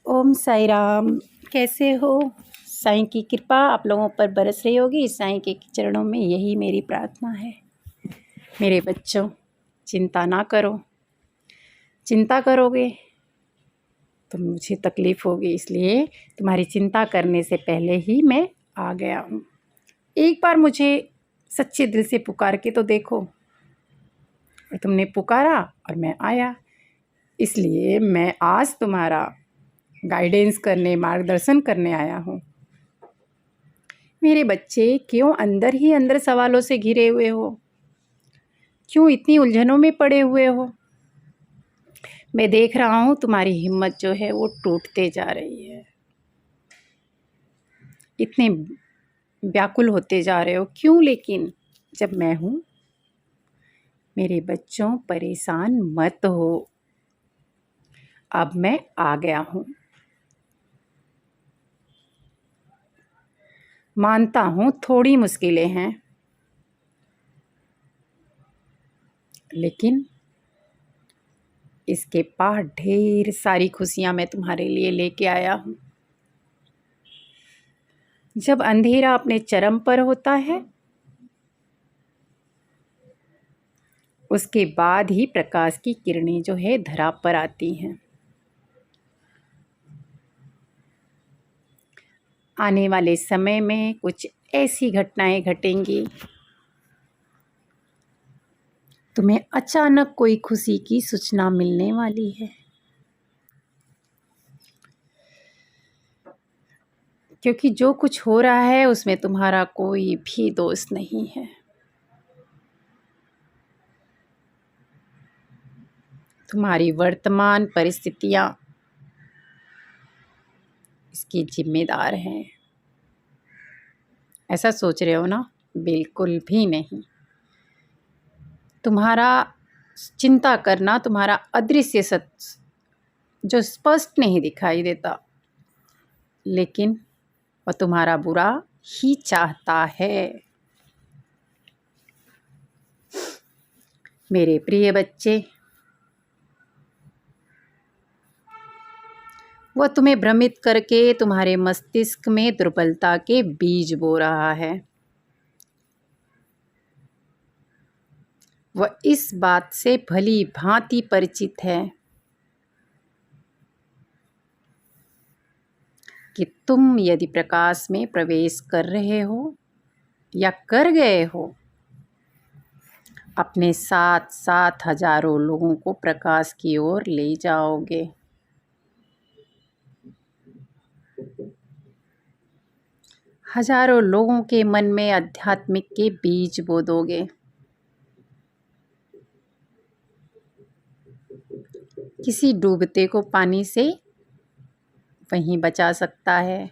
ओम साई राम। कैसे हो? साईं की कृपा आप लोगों पर बरस रही होगी। साईं के चरणों में यही मेरी प्रार्थना है। मेरे बच्चों, चिंता ना करो। चिंता करोगे तो मुझे तकलीफ़ होगी, इसलिए तुम्हारी चिंता करने से पहले ही मैं आ गया हूँ। एक बार मुझे सच्चे दिल से पुकार के तो देखो। और तुमने पुकारा और मैं आया, इसलिए मैं आज तुम्हारा गाइडेंस करने, मार्गदर्शन करने आया हूँ। मेरे बच्चे, क्यों अंदर ही अंदर सवालों से घिरे हुए हो? क्यों इतनी उलझनों में पड़े हुए हो? मैं देख रहा हूँ तुम्हारी हिम्मत जो है वो टूटते जा रही है। इतने व्याकुल होते जा रहे हो क्यों? लेकिन जब मैं हूँ। मेरे बच्चों, परेशान मत हो। अब मैं आ गया हूँ। मानता हूँ थोड़ी मुश्किलें हैं, लेकिन इसके पार ढेर सारी खुशियाँ मैं तुम्हारे लिए लेके आया हूँ। जब अंधेरा अपने चरम पर होता है, उसके बाद ही प्रकाश की किरणें जो है धरा पर आती हैं। आने वाले समय में कुछ ऐसी घटनाएं घटेंगी, तुम्हें अचानक कोई खुशी की सूचना मिलने वाली है। क्योंकि जो कुछ हो रहा है उसमें तुम्हारा कोई भी दोष नहीं है। तुम्हारी वर्तमान परिस्थितियां इसकी जिम्मेदार हैं। ऐसा सोच रहे हो ना? बिल्कुल भी नहीं। तुम्हारा चिंता करना, तुम्हारा अदृश्य सत्य जो स्पष्ट नहीं दिखाई देता, लेकिन वह तुम्हारा बुरा ही चाहता है। मेरे प्रिय बच्चे, वह तुम्हें भ्रमित करके तुम्हारे मस्तिष्क में दुर्बलता के बीज बो रहा है। वह इस बात से भली भांति परिचित है कि तुम यदि प्रकाश में प्रवेश कर रहे हो या कर गए हो, अपने साथ साथ हजारों लोगों को प्रकाश की ओर ले जाओगे। हजारों लोगों के मन में आध्यात्मिक के बीज बो दोगे। किसी डूबते को पानी से वहीं बचा सकता है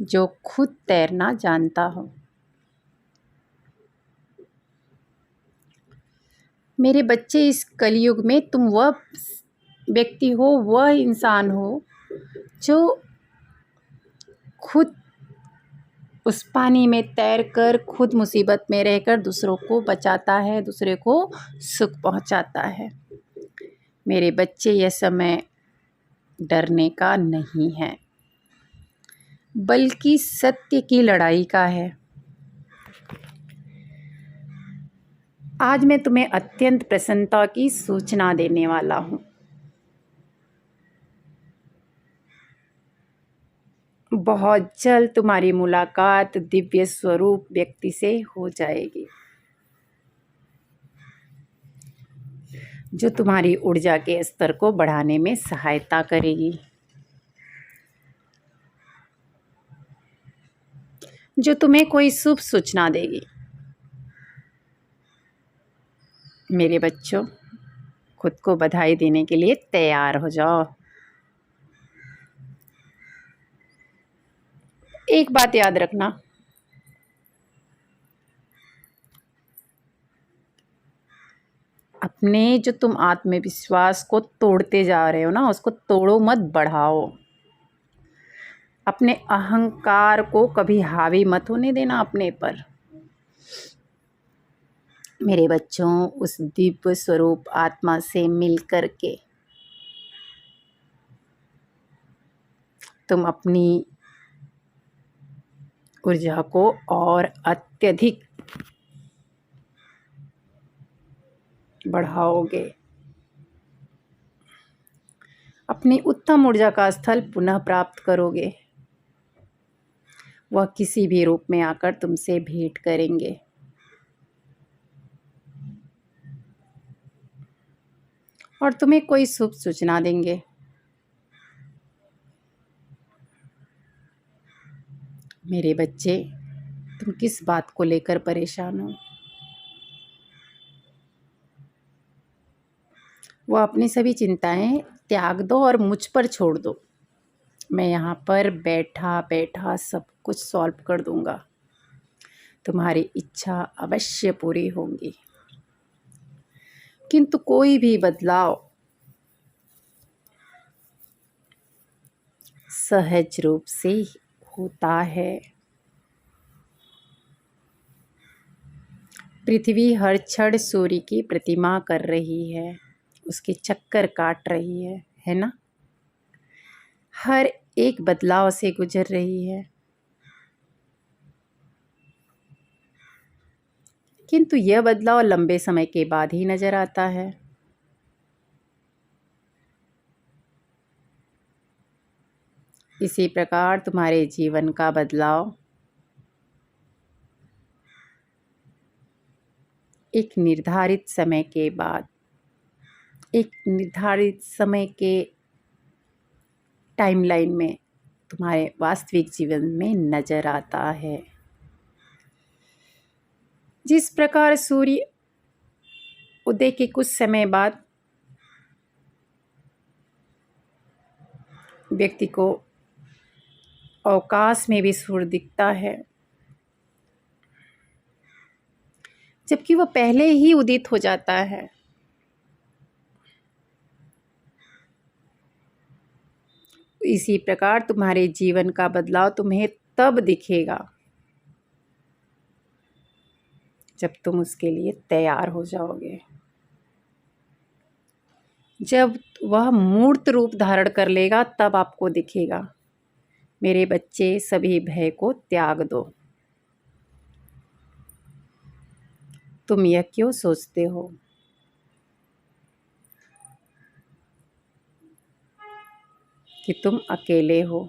जो खुद तैरना जानता हो। मेरे बच्चे, इस कलयुग में तुम वह व्यक्ति हो, वह इंसान हो जो खुद उस पानी में तैरकर, खुद मुसीबत में रहकर दूसरों को बचाता है, दूसरे को सुख पहुंचाता है। मेरे बच्चे, यह समय डरने का नहीं है, बल्कि सत्य की लड़ाई का है। आज मैं तुम्हें अत्यंत प्रसन्नता की सूचना देने वाला हूँ। बहुत जल्द तुम्हारी मुलाकात दिव्य स्वरूप व्यक्ति से हो जाएगी, जो तुम्हारी ऊर्जा के स्तर को बढ़ाने में सहायता करेगी, जो तुम्हें कोई शुभ सूचना देगी। मेरे बच्चों, खुद को बधाई देने के लिए तैयार हो जाओ। एक बात याद रखना, अपने जो तुम आत्मविश्वास को तोड़ते जा रहे हो ना, उसको तोड़ो मत, बढ़ाओ। अपने अहंकार को कभी हावी मत होने देना अपने पर। मेरे बच्चों, उस दिव्य स्वरूप आत्मा से मिल कर के तुम अपनी ऊर्जा को और अत्यधिक बढ़ाओगे। अपनी उत्तम ऊर्जा का स्थल पुनः प्राप्त करोगे। वह किसी भी रूप में आकर तुमसे भेंट करेंगे। और तुम्हें कोई शुभ सूचना देंगे। मेरे बच्चे, तुम किस बात को लेकर परेशान हो? वो अपनी सभी चिंताएं त्याग दो और मुझ पर छोड़ दो। मैं यहाँ पर बैठा बैठा सब कुछ सॉल्व कर दूंगा। तुम्हारी इच्छा अवश्य पूरी होगी। किंतु कोई भी बदलाव सहज रूप से होता है। पृथ्वी हर क्षण सूर्य की प्रतिमा कर रही है, उसके चक्कर काट रही है ना? हर एक बदलाव से गुजर रही है। किंतु यह बदलाव लंबे समय के बाद ही नजर आता है। इसी प्रकार तुम्हारे जीवन का बदलाव एक निर्धारित समय के बाद, एक निर्धारित समय के टाइमलाइन में तुम्हारे वास्तविक जीवन में नजर आता है। जिस प्रकार सूर्य उदय के कुछ समय बाद व्यक्ति को अवकाश में भी सूर्य दिखता है, जबकि वह पहले ही उदित हो जाता है। इसी प्रकार तुम्हारे जीवन का बदलाव तुम्हें तब दिखेगा जब तुम उसके लिए तैयार हो जाओगे, जब वह मूर्त रूप धारण कर लेगा तब आपको दिखेगा। मेरे बच्चे, सभी भय को त्याग दो। तुम यह क्यों सोचते हो कि तुम अकेले हो?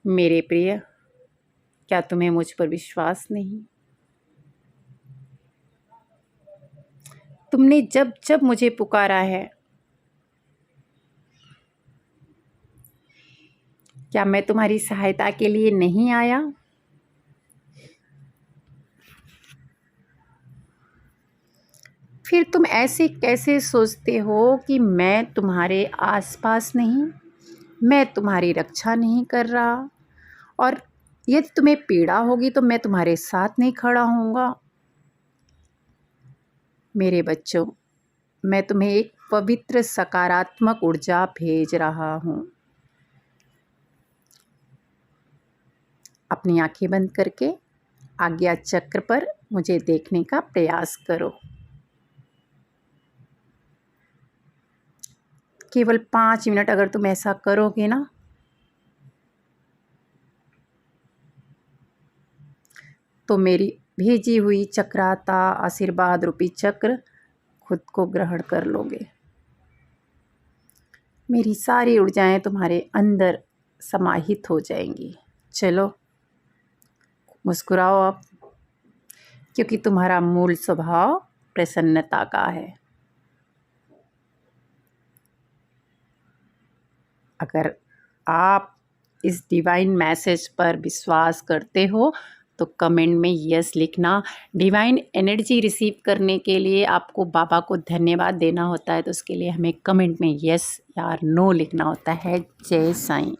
मेरे प्रिय, क्या तुम्हें मुझ पर विश्वास नहीं? तुमने जब जब मुझे पुकारा है, क्या मैं तुम्हारी सहायता के लिए नहीं आया? फिर तुम ऐसे कैसे सोचते हो कि मैं तुम्हारे आसपास नहीं, मैं तुम्हारी रक्षा नहीं कर रहा, और यदि तुम्हें पीड़ा होगी तो मैं तुम्हारे साथ नहीं खड़ा होऊंगा? मेरे बच्चों, मैं तुम्हें एक पवित्र सकारात्मक ऊर्जा भेज रहा हूँ। अपनी आंखें बंद करके आज्ञा चक्र पर मुझे देखने का प्रयास करो। केवल 5 मिनट अगर तुम ऐसा करोगे ना, तो मेरी भेजी हुई चक्राता आशीर्वाद रूपी चक्र खुद को ग्रहण कर लोगे। मेरी सारी ऊर्जाएं तुम्हारे अंदर समाहित हो जाएंगी। चलो, मुस्कुराओ आप, क्योंकि तुम्हारा मूल स्वभाव प्रसन्नता का है। अगर आप इस डिवाइन मैसेज पर विश्वास करते हो तो कमेंट में यस लिखना। डिवाइन एनर्जी रिसीव करने के लिए आपको बाबा को धन्यवाद देना होता है, तो उसके लिए हमें कमेंट में यस या नो लिखना होता है। जय साईं।